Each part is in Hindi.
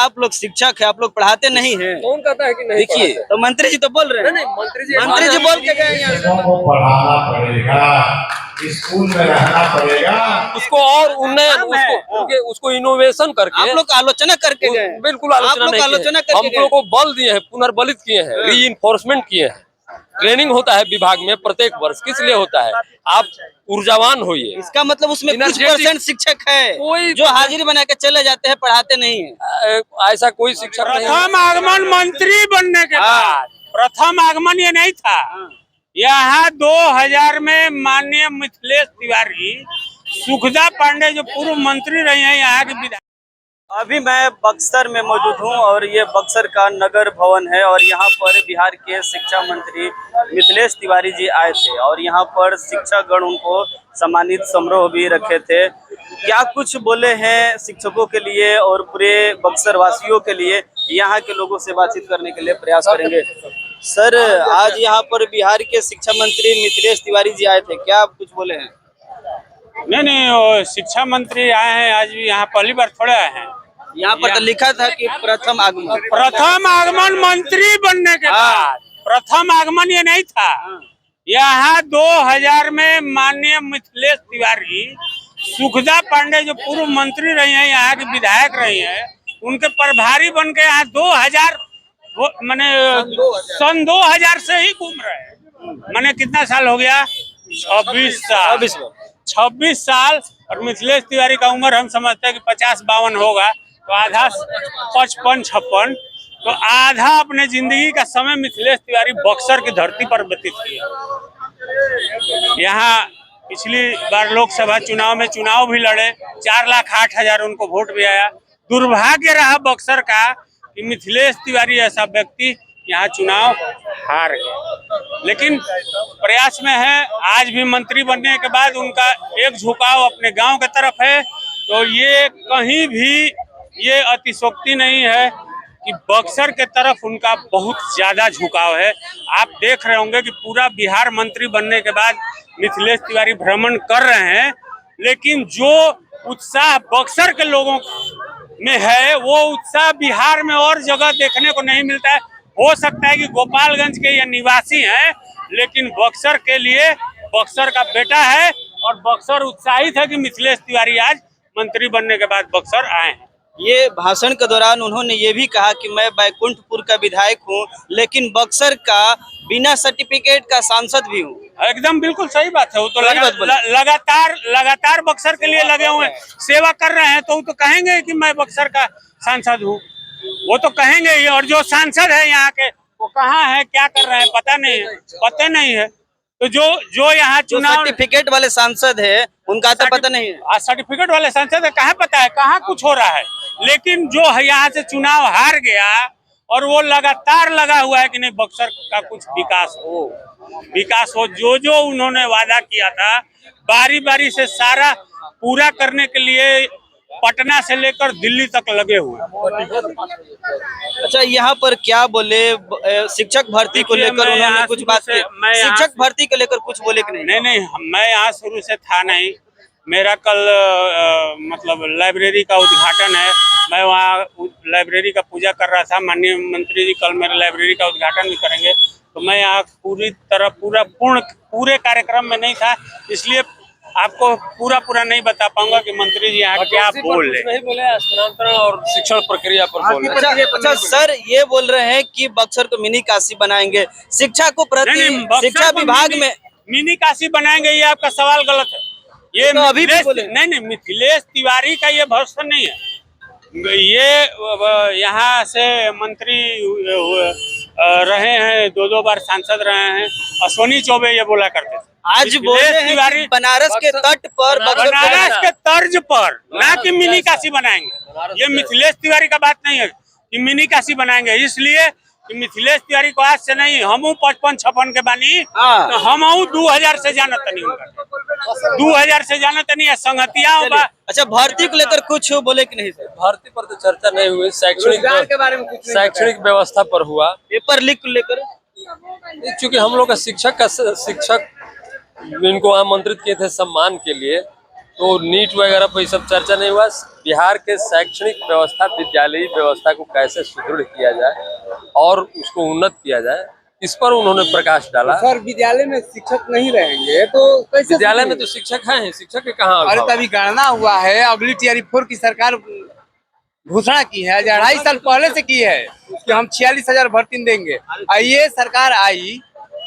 आप लोग शिक्षक है, आप लोग पढ़ाते नहीं है? कौन कहता है कि नहीं? देखिए तो मंत्री जी तो बोल रहे हैं। नहीं, मंत्री जी बोल के गए यहाँ से। को पढ़ाना पड़ेगा, स्कूल में रहना पड़ेगा, उसको और उन्नयन, उसको इनोवेशन करके आप लोग आलोचना करके गए। बिल्कुल आलोचना नहीं किए। हम लोग को बल दिए हैं, पुनर्बलित किए हैं, रीइंफोर्समेंट किए हैं। ट्रेनिंग होता है विभाग में प्रत्येक वर्ष, किस लिए होता है? आप ऊर्जावान होइए। इसका मतलब उसमें कुछ परसेंट शिक्षक है कोई जो हाजिरी बना के चले जाते हैं, पढ़ाते नहीं है। ऐसा कोई शिक्षक नहीं है। प्रथम आगमन मंत्री बनने के बाद प्रथम आगमन ये नहीं था। यहाँ 2000 में माननीय मिथिलेश तिवारी, सुखदा पांडे जो पूर्व मंत्री रही हैं यहाँ के विधायक। अभी मैं बक्सर में मौजूद हूँ और ये बक्सर का नगर भवन है और यहाँ पर बिहार के शिक्षा मंत्री मिथिलेश तिवारी जी आए थे और यहाँ पर शिक्षक गण उनको सम्मानित समारोह भी रखे थे। क्या कुछ बोले हैं शिक्षकों के लिए और पूरे बक्सर वासियों के लिए, यहाँ के लोगों से बातचीत करने के लिए प्रयास करेंगे। सर, आज यहाँ पर बिहार के शिक्षा मंत्री मिथिलेश तिवारी जी आए थे, क्या आप कुछ बोले हैं? नहीं, वो शिक्षा मंत्री आए हैं आज भी, यहाँ पहली बार थोड़े आए हैं। यहाँ पर तो लिखा था कि प्रथम आगमन मंत्री बनने के बाद प्रथम आगमन ये नहीं था। यहाँ 2000 में माननीय मिथिलेश तिवारी, सुखदा पांडे जो पूर्व मंत्री रही हैं यहाँ के विधायक रही हैं, उनके प्रभारी बन के यहाँ 2000 मैंने सन 2000 से ही घूम रहे हैं। मैंने कितना साल हो गया? 26 साल। और मिथिलेश तिवारी का उम्र हम समझते हैं कि 50-52 होगा, तो आधा 55-56, तो आधा अपने जिंदगी का समय मिथिलेश तिवारी बक्सर की धरती पर व्यतीत किया। यहाँ पिछली बार लोकसभा चुनाव में चुनाव भी लड़े, 4,08,000 उनको वोट भी आया। दुर्भाग्य रहा बक्सर का कि मिथिलेश तिवारी ऐसा व्यक्ति यहाँ चुनाव हार गया, लेकिन प्रयास में है। आज भी मंत्री बनने के बाद उनका एक झुकाव अपने गांव की तरफ है, तो ये कहीं भी ये अतिशोक्ति नहीं है कि बक्सर के तरफ उनका बहुत ज्यादा झुकाव है। आप देख रहे होंगे कि पूरा बिहार मंत्री बनने के बाद मिथिलेश तिवारी भ्रमण कर रहे हैं, लेकिन जो उत्साह बक्सर के लोगों में है वो उत्साह बिहार में और जगह देखने को नहीं मिलता है। हो सकता है कि गोपालगंज के ये निवासी हैं, लेकिन बक्सर के लिए बक्सर का बेटा है और बक्सर उत्साहित है कि मिथिलेश तिवारी आज मंत्री बनने के बाद बक्सर आए हैं। ये भाषण के दौरान उन्होंने ये भी कहा कि मैं बैकुंठपुर का विधायक हूँ, लेकिन बक्सर का बिना सर्टिफिकेट का सांसद भी हूँ। एकदम बिल्कुल सही बात है। वो तो लगातार बक्सर के लिए लगे हुए हैं, सेवा कर रहे हैं, तो वो तो कहेंगे कि मैं बक्सर का सांसद हूँ, वो तो कहेंगे ही। और जो सांसद है यहाँ के, वो कहाँ है, क्या कर रहे हैं, पता नहीं है। तो जो यहाँ चुनाव सर्टिफिकेट वाले सांसद है उनका तो पता नहीं है। सर्टिफिकेट वाले सांसद है, कहाँ पता है, कहाँ कुछ हो रहा है। लेकिन जो यहाँ से चुनाव हार गया और वो लगातार लगा हुआ है कि नहीं बक्सर का कुछ विकास हो, जो उन्होंने वादा किया था बारी बारी से सारा पूरा करने के लिए पटना से लेकर दिल्ली तक लगे हुए। अच्छा, यहाँ पर क्या बोले शिक्षक भर्ती को लेकर उन्होंने कुछ बात की? शिक्षक भर्ती को लेकर कुछ बोले कि नहीं? नहीं, मैं यहाँ शुरू से था नहीं। मेरा कल मतलब लाइब्रेरी का उद्घाटन है, मैं वहाँ लाइब्रेरी का पूजा कर रहा था। माननीय मंत्री जी कल मेरे लाइब्रेरी का उद्घाटन भी करेंगे, तो मैं यहाँ पूरी तरह पूरे कार्यक्रम में नहीं था, इसलिए आपको पूरा नहीं बता पाऊंगा कि मंत्री जी यहाँ क्या बोले। स्थानांतरण और शिक्षण प्रक्रिया पर बोले। अच्छा सर, ये बोल रहे हैं कि बक्सर को मिनी काशी बनाएंगे, शिक्षा को प्रति शिक्षा विभाग में मिनी काशी बनाएंगे, ये आपका सवाल गलत है। ये तो अभी भी बोले नहीं, मिथिलेश तिवारी का ये भाषण नहीं है। ये यहाँ से मंत्री रहे हैं, 2 बार सांसद रहे हैं। अश्विनी चौबे ये बोला करते थे। आज बोले हैं बनारस के तट पर, बनारस के तर्ज पर, ना कि मिनी काशी बनाएंगे। ये मिथिलेश तिवारी का बात नहीं है कि मिनी काशी बनाएंगे, इसलिए कि मिथिलेश तिवारी को आज से नहीं, हम 55-56 के बानी, तो हम 2000 से जानत नहीं, 2000 से जानत नहीं है संगतिया। अच्छा, भर्ती को लेकर कुछ बोले कि नहीं सर? भर्ती पर तो चर्चा नहीं हुई, शैक्षणिक व्यवस्था पर हुआ। पेपर लीक को लेकर चूंकि हम लोग का शिक्षक इनको आमंत्रित किए थे सम्मान के लिए, तो नीट वगैरह पर सब चर्चा नहीं हुआ। बिहार के शैक्षणिक व्यवस्था, विद्यालयी व्यवस्था को कैसे सुदृढ़ किया जाए और उसको उन्नत किया जाए, इस पर उन्होंने प्रकाश डाला। सर विद्यालय में शिक्षक नहीं रहेंगे तो कैसे? विद्यालय में तो शिक्षक हैं, शिक्षक के कहाँ? अरे तभी गणना हुआ है, अगली टीआरई 4 की सरकार घोषणा की है, 2.5 साल पहले से की है कि हम 46,000 भर्ती देंगे। ये सरकार आई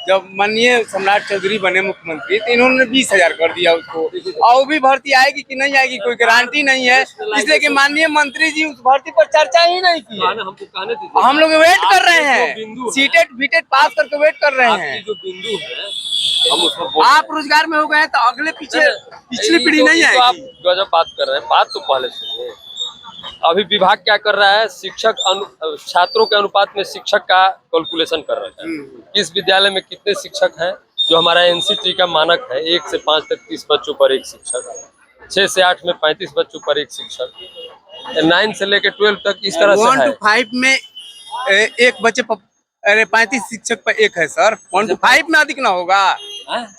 जब माननीय सम्राट चौधरी बने मुख्यमंत्री तो इन्होंने 20,000 कर दिया उसको, और वो भी भर्ती आएगी कि नहीं आएगी कोई गारंटी नहीं है, इसलिए कि माननीय मंत्री जी उस भर्ती पर चर्चा ही नहीं की है। हम लोग वेट कर रहे हैं, सीटेट बीटेट पास करके वेट कर रहे हैं। जो बिंदु है हम उसमें आप रोजगार में हो गए हैं तो अगले पिछली पीढ़ी नहीं तो आप आएगी। गजब बात कर रहे हैं, बात तो पहले सुनिए। अभी विभाग क्या कर रहा है, छात्रों के अनुपात में शिक्षक का कैलकुलेशन कर रहा है। किस विद्यालय में कितने शिक्षक हैं, जो हमारा एनसीटी का मानक है 1 से 5 तक 30 बच्चों पर एक शिक्षक, 6 से 8 में 35 बच्चों पर एक शिक्षक, 9 से लेकर 12 तक इस तरह से 1 है। to 5 में एक बच्चे पर, अरे 35 शिक्षक पर एक है सर। 1 to 5 में अधिक ना होगा,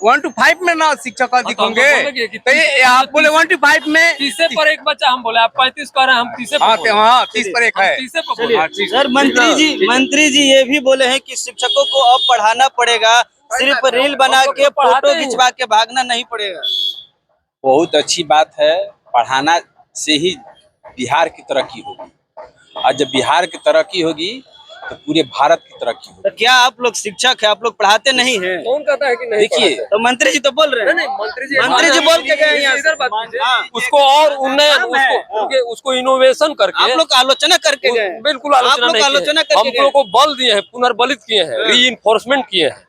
1 to 5 में ना शिक्षक अधिक होंगे। तो ये आप बोले 1 to 5 में 30 पर एक बच्चा, हम बोले आप 35 कह रहे हैं, हम 30 पर बोले। हाँ 30 पर एक है। 30 पर बोले। सर मंत्री जी ये भी बोले हैं कि शिक्षकों को अब पढ़ाना पड़ेगा, सिर्फ रील बना के फोटो खिंचवा के भागना नहीं पड़ेगा। बहुत अच्छी बात है, पढ़ाना से ही बिहार की तरक्की होगी, और जब बिहार की तरक्की होगी तो पूरे भारत की तरक्की होगी। तो क्या आप लोग शिक्षक है, आप लोग पढ़ाते नहीं हैं? कौन कहता है कि नहीं? देखिए तो मंत्री जी तो बोल रहे हैं। नहीं, मंत्री जी बोल के गए यहाँ से। इधर बात कीजिए। हाँ। उसको और उन्नयन, उसको इनोवेशन करके आप लोग आलोचना करके गए। बिल्कुल आलोचना नहीं की है। हम लोग को बल दिए हैं, पुनर्बलित किए हैं, रीइंफोर्समेंट किए हैं।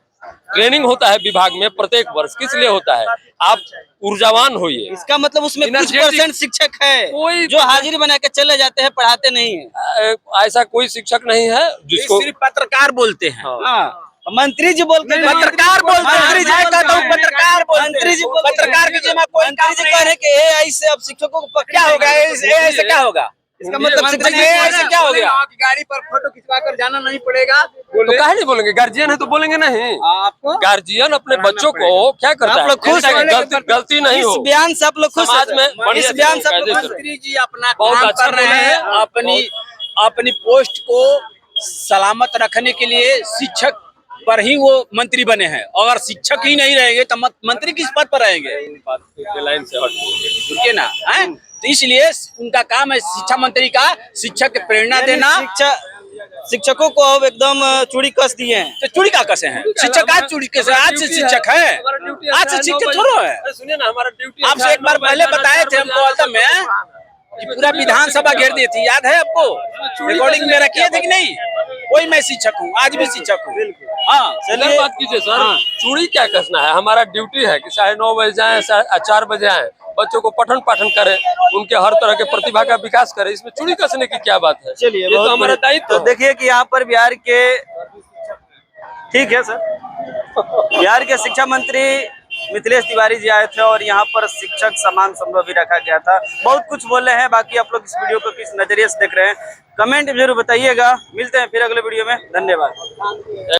ट्रेनिंग होता है विभाग में प्रत्येक वर्ष, किस लिए होता है? आप ऊर्जावान होइए। इसका मतलब उसमें कुछ % शिक्षक है कोई जो हाजिरी बना के चले जाते हैं, पढ़ाते नहीं है। ऐसा कोई शिक्षक नहीं है जिसको सिर्फ पत्रकार बोलते हैं। हाँ, मंत्री जी बोल के पत्रकार बोलते हैं। मंत्री जी कहता हूँ पत्रकार बोलते हैं। मंत्री जी पत्रकार की जगह कोई मंत्री जी कह रहे हैं कि AI से अब शिक्षकों को क्या होगा? AI से क्या होगा? इसका मतलब शिक्षक मंत्री AI से क्या हो गया? आपकी गाड़ी पर फोटो खिंचवा कर जाना नहीं पड़ेगा। तो काहे नहीं बोलेंगे? गार्जियन है तो बोलेंगे नहीं? आपको गार्जियन अपने बच्चों को क्या करता आप है? लोग खुश हैं? गलती नहीं हो। इस बयान से आप लोग खुश समाज में हैं? इस बयान से आप लोग खुश हैं? मंत्री जी अपना बहुत काम अच्छा कर रहे बोले हैं, हैं। अपनी पोस्ट को सलामत रखने के लिए शिक्षक पर ही वो मंत्री बने हैं। अगर शिक्षक ही नहीं रहेंगे तो मंत्री किस पद पर रहेंगे? लाइन से हट रुकिए ना, हैं? तो इसलिए उनका काम है शिक्षा मंत्री का शिक्षक को प्रेरणा देना। शिक्षकों को अब एकदम चूड़ी कस दिए हैं। तो चूड़ी का कसे हैं शिक्षक? आज चूड़ी कैसे? आज से शिक्षक है, आज से शिक्षक थोड़ा है। सुनिए ना, हमारा ड्यूटी आपसे एक बार पहले बताए थे हमको अलतम में कि पूरा विधानसभा घेर दी थी, याद है आपको? रिकॉर्डिंग में रखिए थे कि नहीं? वही मैं शिक्षक हूँ, आज भी शिक्षक हूँ। हाँ चलिए बात कीजिए सर। चूड़ी क्या कसना है? हमारा ड्यूटी है कि 9:30 बजे जाए, 4 बजे आए, बच्चों को पठन पाठन करें, उनके हर तरह के प्रतिभा का विकास करें। इसमें चूड़ी कसने की क्या बात है? चलिए ये तो हमारा दायित्व। तो देखिए कि यहाँ पर बिहार के, ठीक है सर, बिहार के शिक्षा मंत्री मिथिलेश तिवारी जी आए थे और यहाँ पर शिक्षक सम्मान समारोह भी रखा गया था। बहुत कुछ बोले हैं, बाकी आप लोग इस वीडियो को किस नजरिए से देख रहे हैं कमेंट जरूर बताइएगा। मिलते हैं फिर अगले वीडियो में, धन्यवाद।